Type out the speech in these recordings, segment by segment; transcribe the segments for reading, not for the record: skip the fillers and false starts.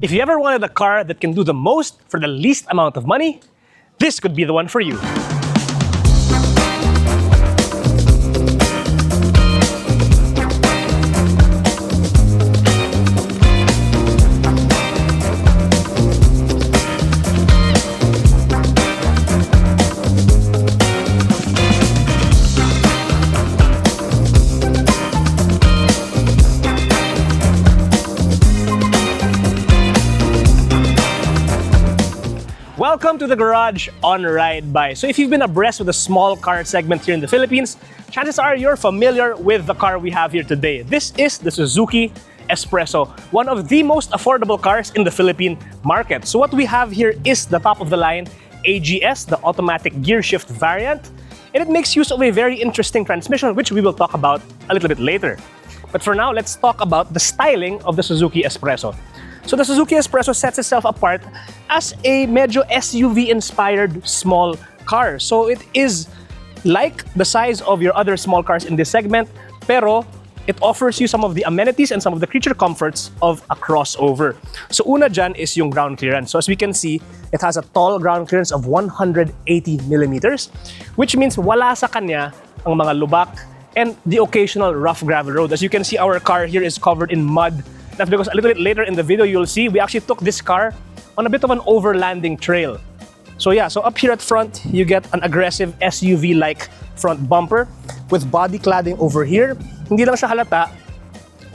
If you ever wanted a car that can do the most for the least amount of money, this could be the one for you. Welcome to the garage on Ride By. So if you've been abreast with the small car segment here in the Philippines, chances are you're familiar with the car we have here today. This is the Suzuki S-Presso, one of the most affordable cars in the Philippine market. So what we have here is the top of the line AGS, the automatic gear shift variant, and it makes use of a very interesting transmission, which we will talk about a little bit later. But for now, let's talk about the styling of the Suzuki S-Presso. So the Suzuki S-Presso sets itself apart as a medyo SUV-inspired small car. So it is like the size of your other small cars in this segment, pero it offers you some of the amenities and some of the creature comforts of a crossover. So una dyan is yung ground clearance. So as we can see, it has a tall ground clearance of 180 millimeters, which means wala sa kanya ang mga lubak and the occasional rough gravel road. As you can see, our car here is covered in mud. That's because a little bit later in the video, you'll see we actually took this car on a bit of an overlanding trail. So yeah, so up here at front, you get an aggressive SUV-like front bumper with body cladding over here. Hindi lang siya halata,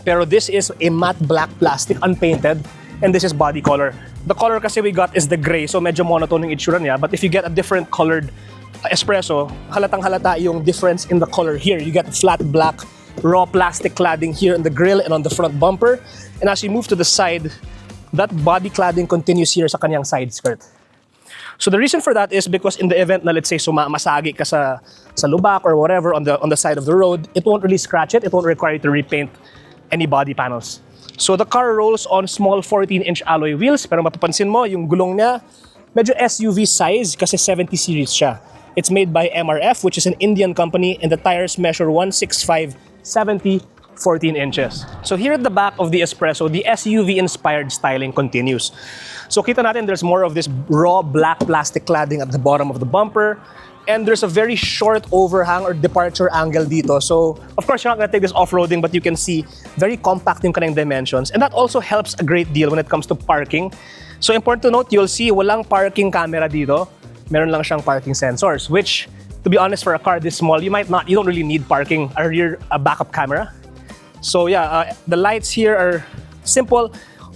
pero this is a matte black plastic, unpainted, and this is body color. The color kasi we got is the gray, so medyo monotone yung itsura niya. But if you get a different colored Espresso, halatang halata yung difference in the color here. You get flat black raw plastic cladding here in the grille and on the front bumper. And as you move to the side, that body cladding continues here sa kanyang side skirt. So the reason for that is because in the event na let's say masagi ka sa lubak or whatever on the side of the road, it won't really scratch it. It won't require you to repaint any body panels. So the car rolls on small 14-inch alloy wheels, pero mapapansin mo yung gulong niya medyo SUV size kasi 70 series siya. It's made by MRF, which is an Indian company, and the tires measure 165 70 14 inches. So here at the back of the Espresso, the SUV-inspired styling continues. So kita natin there's more of this raw black plastic cladding at the bottom of the bumper, and there's a very short overhang or departure angle dito. So of course, you're not gonna take this off-roading, but you can see very compact yung kanyang dimensions, and that also helps a great deal when it comes to parking. So important to note, you'll see walang parking camera dito. Meron lang siyang parking sensors, which, to be honest, for a car this small, you don't really need parking, a backup camera. So yeah, the lights here are simple.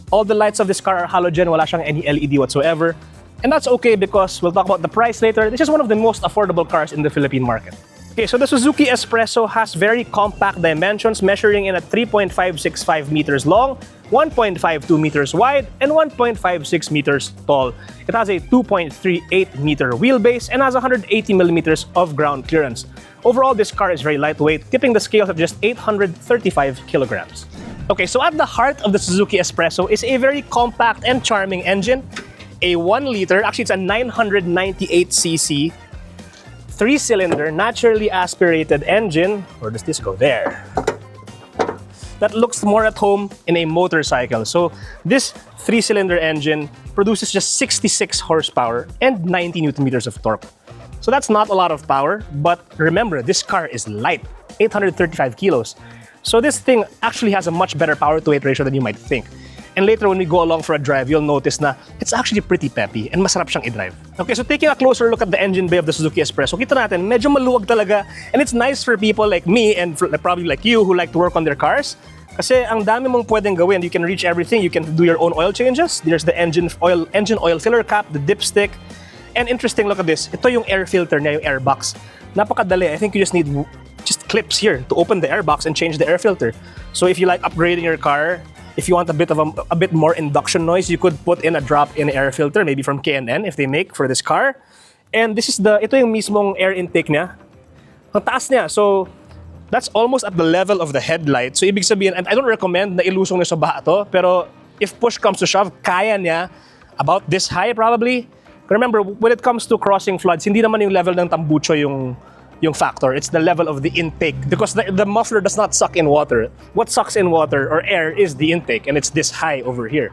All the lights of this car are halogen, wala siyang any LED whatsoever. And that's okay because we'll talk about the price later. This is one of the most affordable cars in the Philippine market. Okay, so the Suzuki S-Presso has very compact dimensions, measuring in at 3.565 meters long, 1.52 meters wide, and 1.56 meters tall. It has a 2.38 meter wheelbase and has 180 millimeters of ground clearance. Overall, this car is very lightweight, tipping the scales at just 835 kilograms. Okay, so at the heart of the Suzuki S-Presso is a very compact and charming engine, a 1-liter, actually it's a 998cc, 3-cylinder, naturally aspirated engine. Where does this go? There. That looks more at home in a motorcycle. So this 3-cylinder engine produces just 66 horsepower and 90 Newton meters of torque. So that's not a lot of power, but remember, this car is light, 835 kilos. So this thing actually has a much better power to weight ratio than you might think. And later when we go along for a drive, you'll notice na it's actually pretty peppy and masarap siyang i-drive. Okay, so taking a closer look at the engine bay of the Suzuki S-Presso, kita natin, medyo maluwag talaga. And it's nice for people like me and probably like you who like to work on their cars. Kasi ang dami mong pwedeng gawin. You can reach everything. You can do your own oil changes. There's the engine oil filler cap, the dipstick. And interesting, look at this. Ito yung air filter niya, yung air box. Napakadali. I think you just need clips here to open the air box and change the air filter. So if you like upgrading your car, if you want a bit more induction noise, you could put in a drop-in air filter, maybe from K&N if they make for this car. And this is ito yung mismong air intake niya. Ang taas niya. So that's almost at the level of the headlight. So ibig sabihin, and I don't recommend na ilusong niyo sa baha to, pero if push comes to shove, kaya niya about this high probably. Remember, when it comes to crossing floods, hindi naman yung level ng tambucho yung factor. It's the level of the intake because the muffler does not suck in water. What sucks in water or air is the intake, and it's this high over here.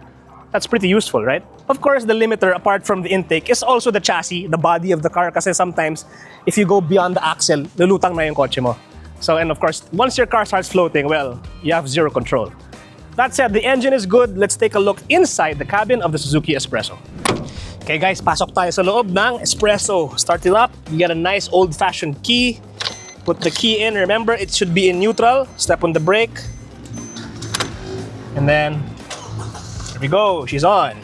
That's pretty useful, right? Of course, the limiter, apart from the intake, is also the chassis, the body of the car. Kasi sometimes, if you go beyond the axle, lulutang na yung kotse mo. So, and of course, once your car starts floating, well, you have zero control. That said, the engine is good. Let's take a look inside the cabin of the Suzuki S-Presso. Okay guys, pasok tayo sa loob ng S-Presso. Start it up. You get a nice old-fashioned key. Put the key in. Remember, it should be in neutral. Step on the brake. And then, there we go. She's on.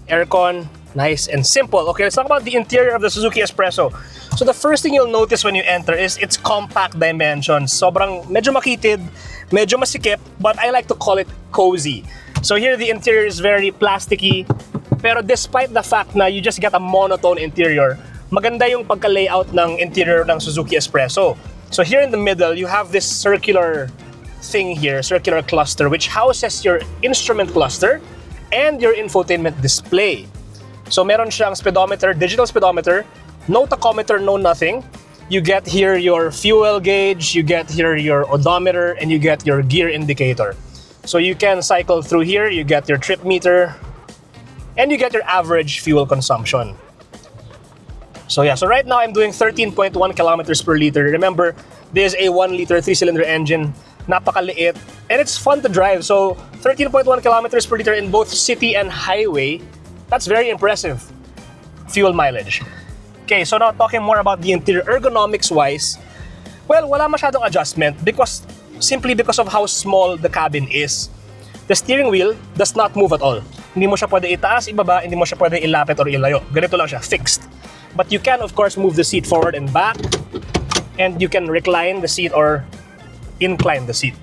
Aircon, nice and simple. Okay, let's talk about the interior of the Suzuki S-Presso. So the first thing you'll notice when you enter is its compact dimensions. Sobrang medyo makitid, medyo masikip, but I like to call it cozy. So here the interior is very plasticky, pero despite the fact na you just get a monotone interior, maganda yung pagka-layout ng interior ng Suzuki S-Presso. So here in the middle, you have this circular thing here, circular cluster, which houses your instrument cluster and your infotainment display. So meron siyang speedometer, digital speedometer, no tachometer, no nothing. You get here your fuel gauge, you get here your odometer, and you get your gear indicator. So you can cycle through here, you get your trip meter, and you get your average fuel consumption. So yeah, so right now I'm doing 13.1 kilometers per liter. Remember, this is a 1-liter 3-cylinder engine, napakaliit, and it's fun to drive. So 13.1 kilometers per liter in both city and highway, that's very impressive fuel mileage. Okay, so now talking more about the interior ergonomics-wise, well, wala masyadong adjustment simply because of how small the cabin is. The steering wheel does not move at all. Hindi mo siya pwede itaas, ibaba, hindi mo siya pwede ilapit or ilayo. Ganito lang siya, fixed. But you can, of course, move the seat forward and back, and you can recline the seat or incline the seat.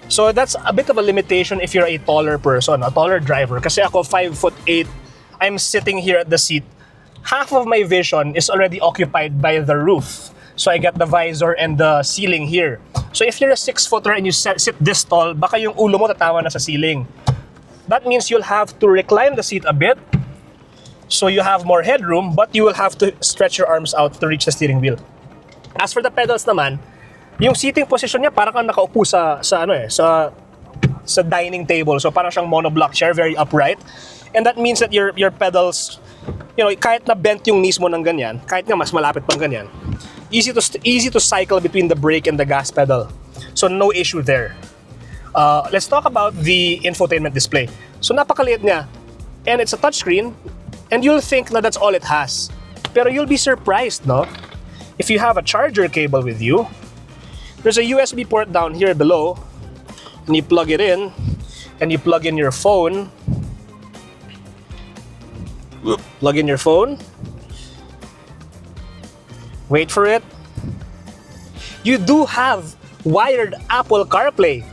So that's a bit of a limitation if you're a taller person, a taller driver. Kasi ako, 5'8", I'm sitting here at the seat. Half of my vision is already occupied by the roof. So I get the visor and the ceiling here. So if you're a 6-footer and you sit this tall, baka yung ulo mo tatawa na sa ceiling. That means you'll have to recline the seat a bit, so you have more headroom, but you will have to stretch your arms out to reach the steering wheel. As for the pedals naman, yung seating position niya parang kang nakaupo sa dining table. So parang siyang monoblock chair, very upright. And that means that your pedals, you know, kahit na bent yung knees mo ng ganyan, kahit nga mas malapit pang ganyan, easy to cycle between the brake and the gas pedal. So no issue there. Let's talk about the infotainment display. So napakaliit niya, and it's a touchscreen, and you'll think na that's all it has. Pero you'll be surprised, no? If you have a charger cable with you, there's a USB port down here below, and you plug it in, and you plug in your phone. Plug in your phone. Wait for it. You do have wired Apple CarPlay.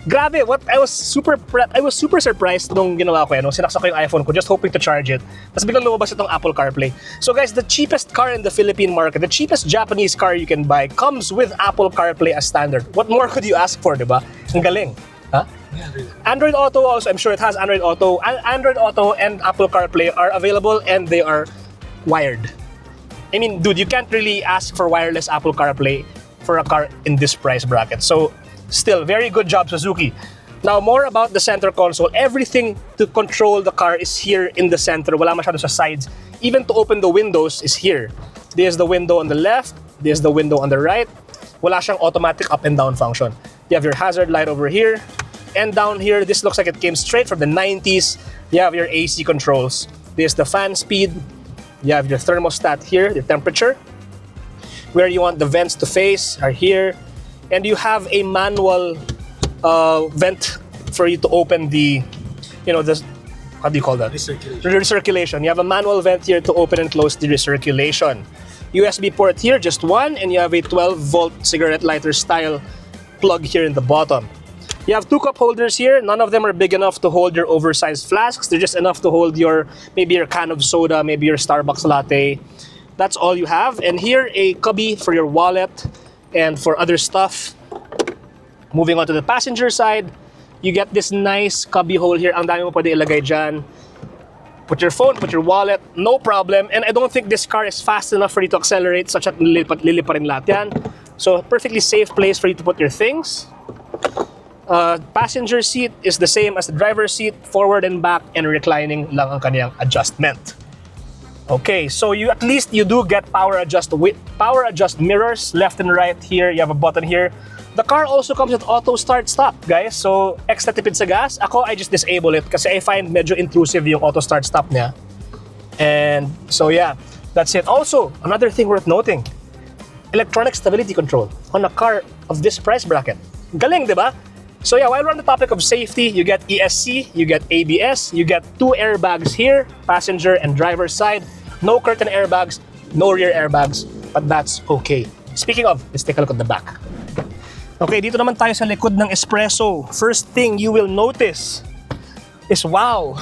Grabe, I was super surprised nung ginawa ko yan, nung sinaksak ko yung iPhone ko just hoping to charge it. Tapos biglang lumabas itong Apple CarPlay. So guys, the cheapest car in the Philippine market, the cheapest Japanese car you can buy comes with Apple CarPlay as standard. What more could you ask for, diba? Ang galing. Huh? Android Auto also, I'm sure it has Android Auto. Android Auto and Apple CarPlay are available and they are wired. I mean, dude, you can't really ask for wireless Apple CarPlay for a car in this price bracket. So, still, very good job, Suzuki. Now, more about the center console. Everything to control the car is here in the center. Wala masyado sa sides. Even to open the windows is here. There's the window on the left. There's the window on the right. Wala siyang automatic up and down function. You have your hazard light over here. And down here, this looks like it came straight from the 90s. You have your AC controls. There's the fan speed. You have your thermostat here, the temperature. Where you want the vents to face are here. And you have a manual vent for you to open the, you know, the, how do you call that? Recirculation. You have a manual vent here to open and close the recirculation. USB port here, just one, and you have a 12-volt cigarette lighter style plug here in the bottom. You have two cup holders here. None of them are big enough to hold your oversized flasks. They're just enough to hold your, maybe your can of soda, maybe your Starbucks latte. That's all you have. And here, a cubby for your wallet and for other stuff. Moving on to the passenger side, you get this nice cubby hole here. Ang dami mo pwede ilagay dyan. Put your phone, put your wallet, no problem. And I don't think this car is fast enough for you to accelerate such that lili pa rin lahat yan. So, perfectly safe place for you to put your things. Passenger seat is the same as the driver's seat, forward and back, and reclining lang ang kanyang adjustment. Okay, so at least you do get power adjust mirrors left and right here. You have a button here. The car also comes with auto start stop, guys. So extra tipid sa gas. Ako, I just disable it kasi I find medyo intrusive yung auto start stop niya. And so yeah, that's it. Also, another thing worth noting, electronic stability control on a car of this price bracket. Galing, di ba? So yeah, while we're on the topic of safety, you get ESC, you get ABS, you get 2 airbags here, passenger and driver's side. No curtain airbags, no rear airbags, but that's okay. Speaking of, let's take a look at the back. Okay, dito naman tayo sa likod ng Espresso. First thing you will notice is, wow,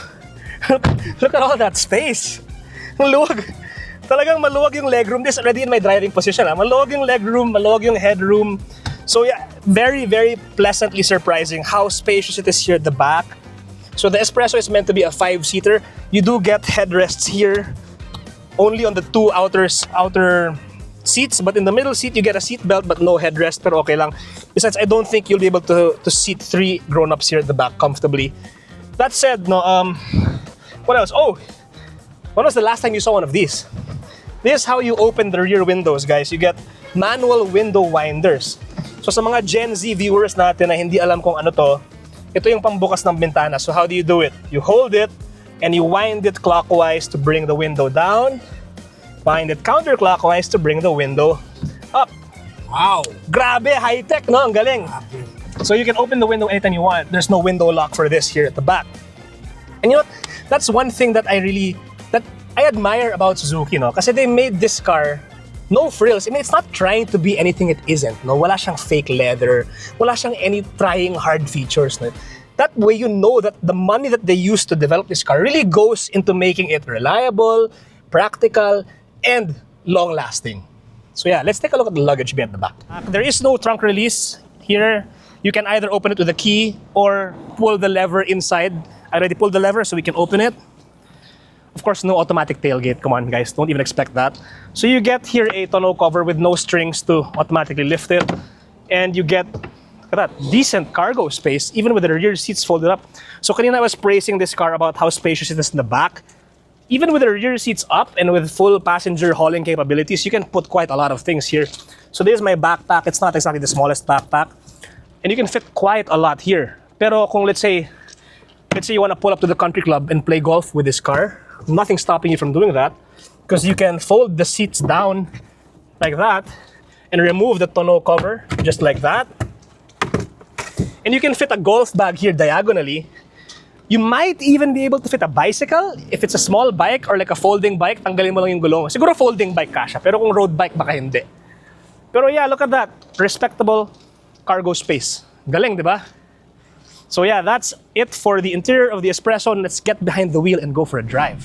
look at all that space. Maluwag. Talagang maluwag yung legroom. This is already in my driving position. Maluwag yung legroom, maluwag yung headroom. So yeah, very, very pleasantly surprising how spacious it is here at the back. So the Espresso is meant to be a 5-seater. You do get headrests here, only on the 2 outer seats, but in the middle seat you get a seat belt but no headrest, pero okay lang. Besides, I don't think you'll be able to seat 3 grown-ups here at the back comfortably. That said, no, what else? Oh, when was the last time you saw one of these? This is how you open the rear windows, guys. You get manual window winders. So sa mga Gen Z viewers natin na hindi alam kung ano to, ito yung pambukas ng bintana. So how do you do it? You hold it and you wind it clockwise to bring the window down. Wind it counterclockwise to bring the window up. Wow! Grabe, high-tech, no? Ang galing. So you can open the window anytime you want. There's no window lock for this here at the back. And you know what? That's one thing that I admire about Suzuki, no? Kasi they made this car no frills. I mean, it's not trying to be anything it isn't, no? Wala siyang fake leather. Wala siyang any trying hard features, no? That way you know that the money that they used to develop this car really goes into making it reliable, practical, and long-lasting. So yeah, let's take a look at the luggage bay at the back. There is no trunk release here. You can either open it with a key or pull the lever inside. I already pulled the lever so we can open it. Of course, no automatic tailgate. Come on, guys, don't even expect that. So you get here a tonneau cover with no strings to automatically lift it. And you get, look at that, decent cargo space, even with the rear seats folded up. So kanina I was praising this car about how spacious it is in the back. Even with the rear seats up and with full passenger hauling capabilities, you can put quite a lot of things here. So this is my backpack. It's not exactly the smallest backpack. And you can fit quite a lot here. Pero kung let's say you want to pull up to the country club and play golf with this car, nothing's stopping you from doing that because you can fold the seats down like that and remove the tonneau cover just like that. And you can fit a golf bag here diagonally. You might even be able to fit a bicycle. If it's a small bike or like a folding bike, tanggalin mo lang yung gulong. Siguro folding bike kasha, pero kung road bike baka hindi. Pero yeah, look at that. Respectable cargo space. Galing, di ba? So yeah, that's it for the interior of the Espresso. Let's get behind the wheel and go for a drive.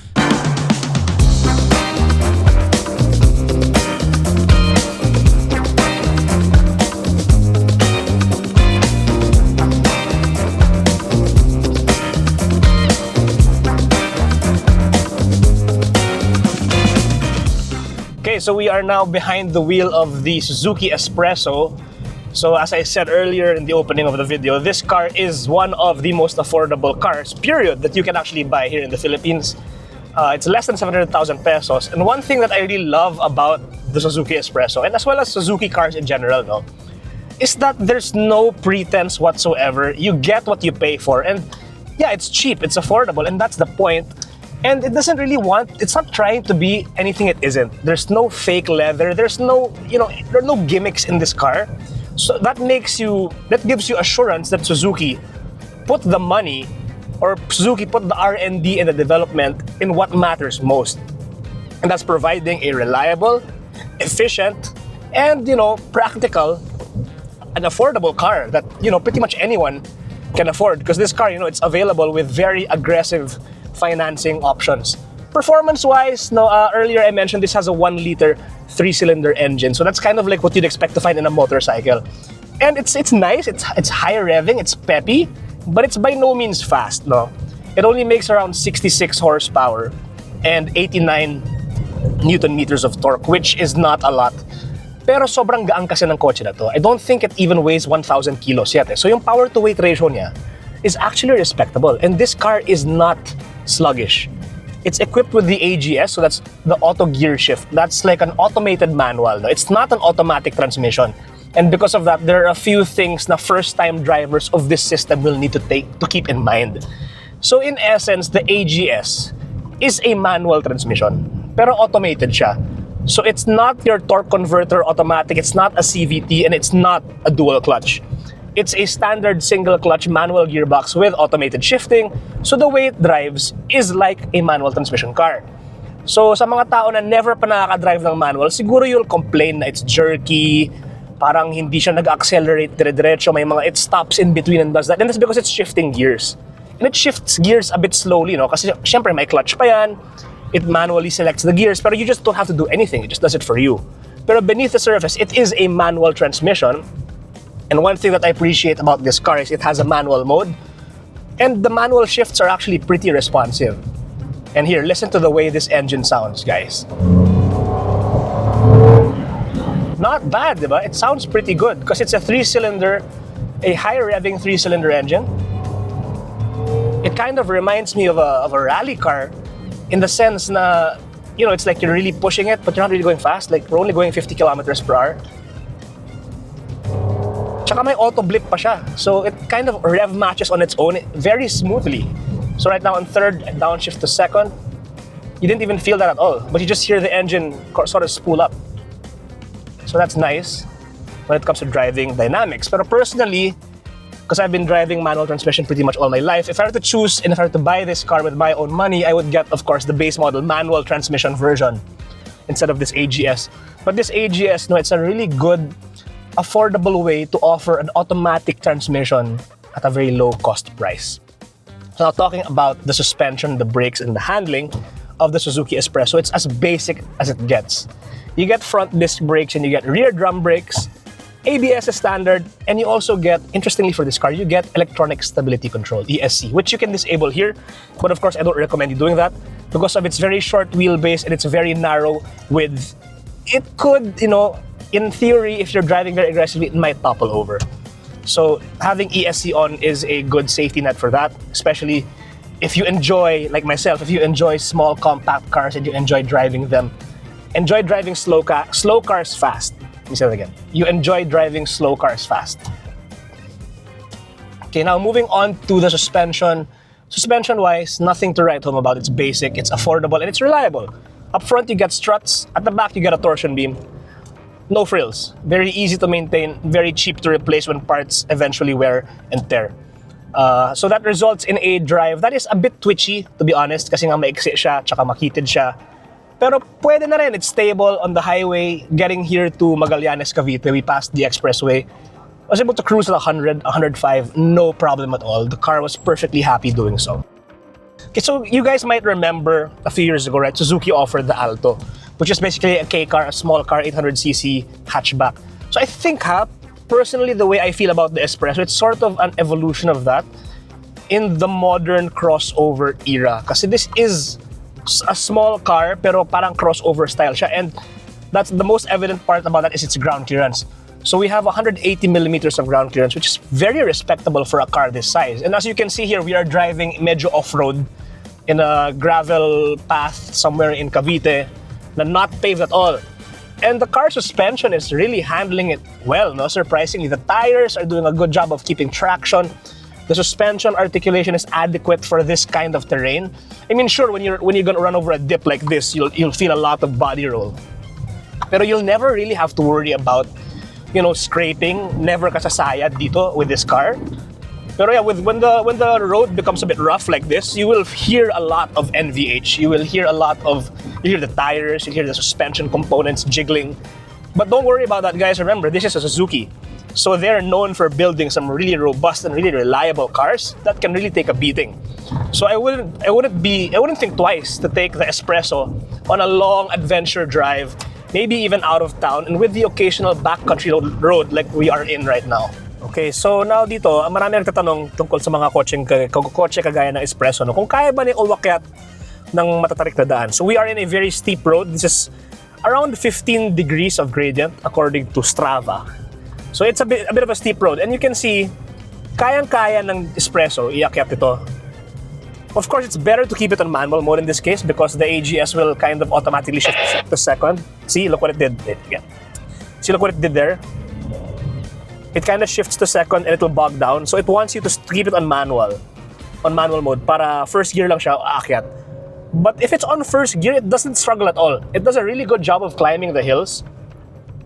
Okay, so we are now behind the wheel of the Suzuki S-Presso. So as I said earlier in the opening of the video, this car is one of the most affordable cars, period, that you can actually buy here in the Philippines. It's less than 700,000 pesos. And one thing that I really love about the Suzuki S-Presso, and as well as Suzuki cars in general, no, is that there's no pretense whatsoever. You get what you pay for. And yeah, it's cheap, it's affordable, and that's the point. And it doesn't really it's not trying to be anything it isn't. There's no fake leather. There's no, there are no gimmicks in this car. So that gives you assurance that Suzuki put the money, or Suzuki put the R&D and the development in what matters most. And that's providing a reliable, efficient, and, practical and affordable car that, pretty much anyone can afford. Because this car, it's available with very aggressive financing options. Performance-wise, earlier I mentioned this has a 1-liter 3-cylinder engine, so that's kind of like what you'd expect to find in a motorcycle. And it's nice, it's high revving, it's peppy, but it's by no means fast, no? It only makes around 66 horsepower and 89 Newton meters of torque, which is not a lot. Pero sobrang gaan kasi ng kotse na to. I don't think it even weighs 1,000 kilos yet. So yung power to weight ratio niya is actually respectable. And this car is not sluggish. It's equipped with the AGS, so that's the auto gear shift. That's like an automated manual. No? It's not an automatic transmission. And because of that, there are a few things na first-time drivers of this system will need to keep in mind. So in essence, the AGS is a manual transmission, pero automated siya. So it's not your torque converter automatic, it's not a CVT, and it's not a dual clutch. It's a standard single clutch manual gearbox with automated shifting, so the way it drives is like a manual transmission car. So sa mga tao na never pa nakaka-drive ng manual, siguro you'll complain na it's jerky, parang hindi siya nag-accelerate dire-diretso, may mga it stops in between and does that. And that's because it's shifting gears. And it shifts gears a bit slowly, no? Kasi syempre may clutch pa yan, it manually selects the gears, pero you just don't have to do anything, it just does it for you. Pero beneath the surface, it is a manual transmission. And one thing that I appreciate about this car is it has a manual mode. And the manual shifts are actually pretty responsive. And here, listen to the way this engine sounds, guys. Not bad, diba? It sounds pretty good because it's a three-cylinder, a high-revving three-cylinder engine. It kind of reminds me of a rally car in the sense na, you know, it's like you're really pushing it, but you're not really going fast. Like, we're only going 50 kilometers per hour. Tsaka may auto blip pa siya. So it kind of rev matches on its own very smoothly. So right now on third and downshift to second, you didn't even feel that at all. But you just hear the engine sort of spool up. So that's nice when it comes to driving dynamics. But personally, because I've been driving manual transmission pretty much all my life, if I were to choose and if I were to buy this car with my own money, I would get, of course, the base model manual transmission version instead of this AGS. But this AGS, no, it's a really good, affordable way to offer an automatic transmission at a very low cost price. So now talking about the suspension, the brakes, and the handling of the Suzuki S-Presso, it's as basic as it gets. You get front disc brakes and you get rear drum brakes. ABS is standard, and you also get, interestingly for this car, you get electronic stability control, ESC, which you can disable here. But of course, I don't recommend you doing that because of its very short wheelbase and its very narrow width. It could, you know, in theory, if you're driving very aggressively, it might topple over. So having ESC on is a good safety net for that, especially if you enjoy, like myself, if you enjoy small compact cars and you enjoy driving them. Enjoy driving slow cars fast. Let me say that again. You enjoy driving slow cars fast. Okay, now moving on to the suspension. Suspension-wise, nothing to write home about. It's basic, it's affordable, and it's reliable. Up front, you get struts. At the back, you get a torsion beam. No frills. Very easy to maintain, very cheap to replace when parts eventually wear and tear. So that results in a drive that is a bit twitchy, to be honest, kasi nga maiksi siya, tsaka makitid siya. Pero pwede na rin, it's stable on the highway. Getting here to Magallanes, Cavite, we passed the expressway. I was able to cruise at 100, 105, no problem at all. The car was perfectly happy doing so. Okay, so you guys might remember a few years ago, right? Suzuki offered the Alto, which is basically a K car, a small car, 800cc hatchback. So I think, personally, the way I feel about the S-Presso, it's sort of an evolution of that in the modern crossover era. Kasi this is a small car, pero parang crossover style siya. And that's the most evident part about that is its ground clearance. So we have 180 millimeters of ground clearance, which is very respectable for a car this size. And as you can see here, we are driving medyo off-road in a gravel path somewhere in Cavite, na not paved at all. And the car suspension is really handling it well, no? Surprisingly, the tires are doing a good job of keeping traction. The suspension articulation is adequate for this kind of terrain. I mean, sure, when you're gonna run over a dip like this, you'll feel a lot of body roll. Pero you'll never really have to worry about, you know, scraping. Never ka sasayad dito with this car. Pero yeah, when the road becomes a bit rough like this, you will hear a lot of NVH. You hear the tires, you hear the suspension components jiggling. But don't worry about that, guys. Remember, this is a Suzuki. So they're known for building some really robust and really reliable cars that can really take a beating. So I wouldn't think twice to take the S-Presso on a long adventure drive, maybe even out of town, and with the occasional backcountry road like we are in right now. Okay, so now dito, marami nagtatanong tungkol sa mga kotse kagaya ng S-Presso, no? Kung kaya ba ni umakyat ng matatarik na daan. So we are in a very steep road. This is around 15 degrees of gradient according to Strava. So it's a bit of a steep road. And you can see, kayang-kaya ng Espresso, iakyat ito. Of course, it's better to keep it on manual mode in this case because the AGS will kind of automatically shift to second. See, look what it did. See, look what it did there. It kind of shifts to second and it will bog down. So it wants you to keep it on manual mode para first gear lang siya aakyat. But if it's on first gear, it doesn't struggle at all. It does a really good job of climbing the hills.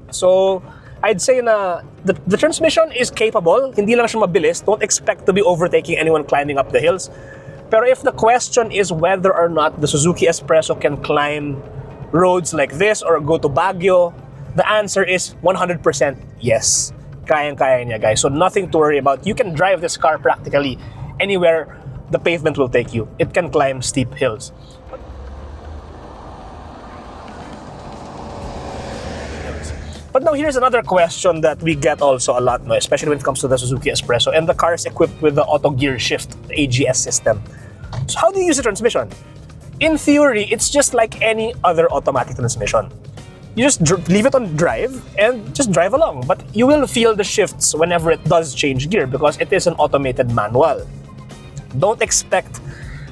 So I'd say na the transmission is capable. Hindi lang siya mabilis. Don't expect to be overtaking anyone climbing up the hills. Pero if the question is whether or not the Suzuki S-Presso can climb roads like this or go to Baguio, the answer is 100% yes. Kayang-kaya niya, guys. So nothing to worry about. You can drive this car practically anywhere the pavement will take you. It can climb steep hills. But now here's another question that we get also a lot, no? Especially when it comes to the Suzuki S-Presso, and the car is equipped with the auto gear shift, the AGS system. So how do you use the transmission? In theory, it's just like any other automatic transmission. You just leave it on drive and just drive along. But you will feel the shifts whenever it does change gear because it is an automated manual. Don't expect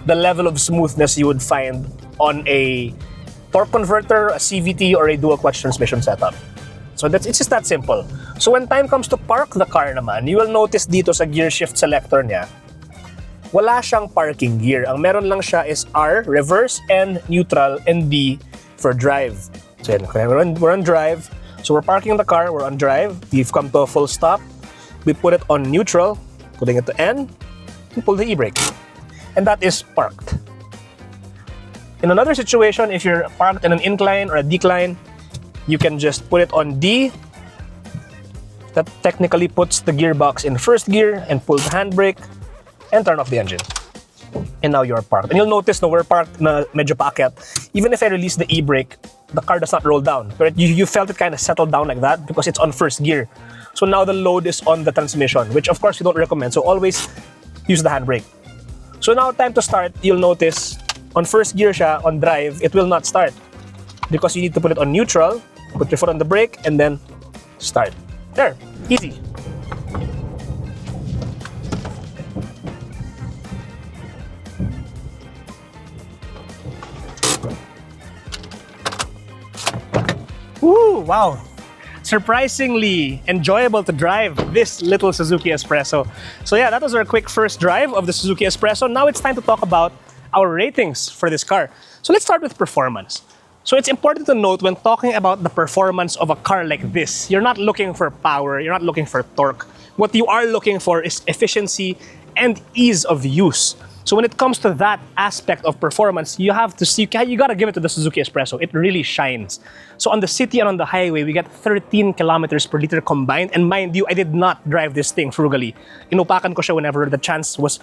the level of smoothness you would find on a torque converter, a CVT, or a dual clutch transmission setup. So it's just that simple. So when time comes to park the car naman, you will notice dito sa gear shift selector niya, wala siyang parking gear. Ang meron lang siya is R, reverse, N, neutral, and D for drive. So yan, we're on drive. So we're parking the car, we're on drive. We've come to a full stop. We put it on neutral, putting it to N, and pull the e-brake. And that is parked. In another situation, if you're parked in an incline or a decline, you can just put it on D. That technically puts the gearbox in first gear and pull the handbrake and turn off the engine. And now you're parked. And you'll notice na we're parked na medyo paakyat. Even if I release the e-brake, the car does not roll down. But you felt it kind of settle down like that because it's on first gear. So now the load is on the transmission, which of course we don't recommend. So always use the handbrake. So now time to start, you'll notice on first gear siya, on drive, it will not start. Because you need to put it on neutral, put your foot on the brake, and then start. There, easy. Woo, wow. Surprisingly enjoyable to drive this little Suzuki S-Presso. So yeah, that was our quick first drive of the Suzuki S-Presso. Now it's time to talk about our ratings for this car. So let's start with performance. So it's important to note when talking about the performance of a car like this, you're not looking for power, you're not looking for torque. What you are looking for is efficiency and ease of use. So when it comes to that aspect of performance, you have to see, you gotta give it to the Suzuki S-Presso. It really shines. So on the city and on the highway, we get 13 kilometers per liter combined. And mind you, I did not drive this thing frugally. Inupakan ko siya whenever the chance was.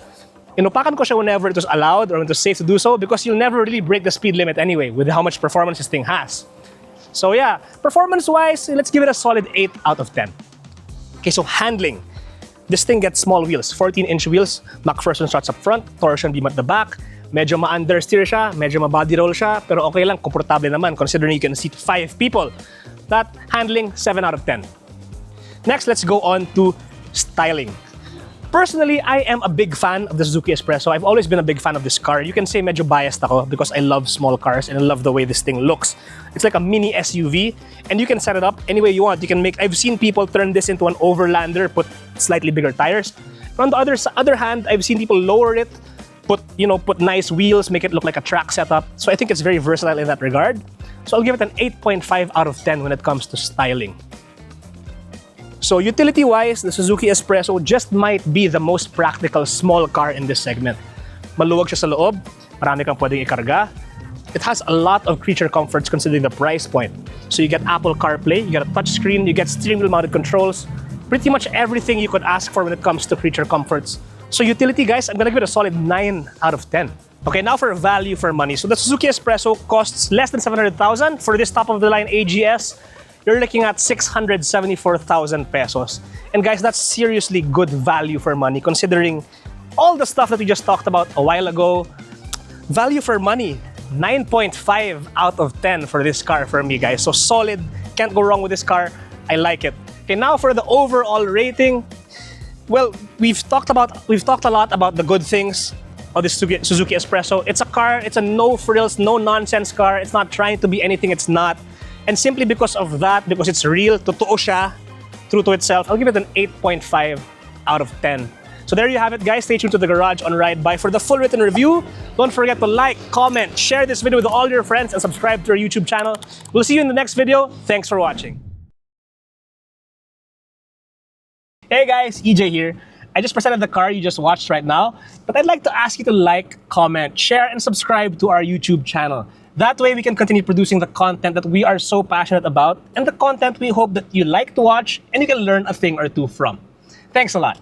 Inupakan ko siya whenever it was allowed or when it was safe to do so because you'll never really break the speed limit anyway with how much performance this thing has. So yeah, performance-wise, let's give it a solid 8 out of 10. Okay, so handling. This thing gets small wheels, 14-inch wheels, McPherson struts up front, torsion beam at the back, medyo ma-understeer siya, medyo ma-body roll siya, pero okay lang, komportable naman considering you can seat 5 people. That handling, 7 out of 10. Next, let's go on to styling. Personally, I am a big fan of the Suzuki S-Presso. I've always been a big fan of this car. You can say medyo biased ako because I love small cars and I love the way this thing looks. It's like a mini SUV and you can set it up any way you want. You can make, I've seen people turn this into an overlander, put slightly bigger tires. But on the other hand, I've seen people lower it, put nice wheels, make it look like a track setup. So I think it's very versatile in that regard. So I'll give it an 8.5 out of 10 when it comes to styling. So utility-wise, the Suzuki S-Presso just might be the most practical small car in this segment. Maluwag siya sa loob, marami kang pwedeng ikarga. It has a lot of creature comforts considering the price point. So you get Apple CarPlay, you get a touchscreen, you get steering wheel mounted controls, pretty much everything you could ask for when it comes to creature comforts. So utility, guys, I'm gonna give it a solid 9 out of 10. Okay, now for value for money. So the Suzuki S-Presso costs less than 700,000 for this top-of-the-line AGS. You're looking at 674,000 pesos. And guys, that's seriously good value for money considering all the stuff that we just talked about a while ago. Value for money. 9.5 out of 10 for this car for me, guys. So solid, can't go wrong with this car. I like it. Okay, now for the overall rating. Well, we've talked a lot about the good things of the Suzuki S-Presso. It's a car, it's a no frills, no nonsense car. It's not trying to be anything it's not. And simply because of that, because it's real, totoo siya, true to itself, I'll give it an 8.5 out of 10. So there you have it, guys. Stay tuned to the garage on Ride By for the full written review. Don't forget to like, comment, share this video with all your friends, and subscribe to our YouTube channel. We'll see you in the next video. Thanks for watching. Hey guys, EJ here. I just presented the car you just watched right now, but I'd like to ask you to like, comment, share, and subscribe to our YouTube channel. That way we can continue producing the content that we are so passionate about and the content we hope that you like to watch and you can learn a thing or two from. Thanks a lot.